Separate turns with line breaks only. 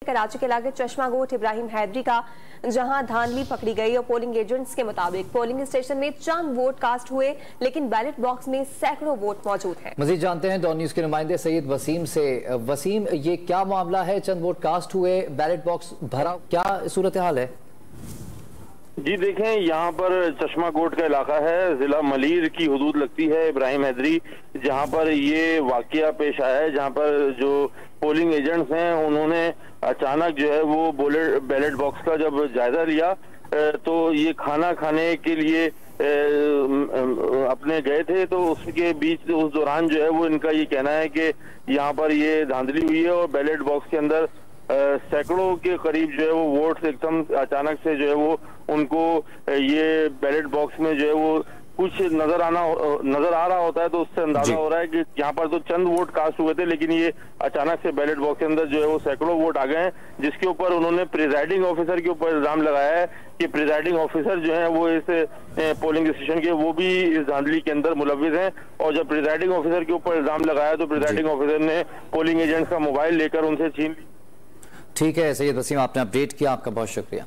कराची के इलाके चश्मा गोट इब्राहिम हैदरी का, जहां धांधली पकड़ी गई और पोलिंग एजेंट्स के मुताबिक पोलिंग स्टेशन में चंद वोट कास्ट हुए, लेकिन बैलेट बॉक्स में सैकड़ों वोट मौजूद हैं।
मजीद जानते हैं डॉन न्यूज के नुमाइंदे सैयद वसीम से। वसीम, ये क्या मामला है? चंद वोट कास्ट हुए, बैलेट बॉक्स भरा, क्या सूरत हाल है?
जी देखें, यहाँ पर चश्मा कोट का इलाका है, जिला मलीर की हुदूद लगती है इब्राहिम हैदरी, जहाँ पर ये वाकया पेश आया है, जहाँ पर जो पोलिंग एजेंट्स हैं उन्होंने अचानक जो है वो बैलेट बॉक्स का जब जायजा लिया तो ये खाना खाने के लिए अपने गए थे, तो उसके बीच उस दौरान जो है वो इनका ये कहना है कि यहाँ पर ये धांधली हुई है और बैलेट बॉक्स के अंदर सैकड़ों के करीब जो है वो वोट्स एकदम अचानक से जो है वो उनको ये बैलेट बॉक्स में जो है वो कुछ नजर आ रहा होता है, तो उससे अंदाजा हो रहा है कि यहाँ पर तो चंद वोट कास्ट हुए थे, लेकिन ये अचानक से बैलेट बॉक्स के अंदर जो है वो सैकड़ों वोट आ गए हैं, जिसके ऊपर उन्होंने प्रिजाइडिंग ऑफिसर के ऊपर इल्जाम लगाया है कि प्रिजाइडिंग ऑफिसर जो है वो इस पोलिंग स्टेशन के वो भी इस धांधली के अंदर मुलविस हैं। और जब प्रिजाइडिंग ऑफिसर के ऊपर इल्जाम लगाया तो प्रिजाइडिंग ऑफिसर ने पोलिंग एजेंट्स का मोबाइल लेकर उनसे छीन लिया।
ठीक है सैयद वसीम, आपने अपडेट किया, आपका बहुत शुक्रिया।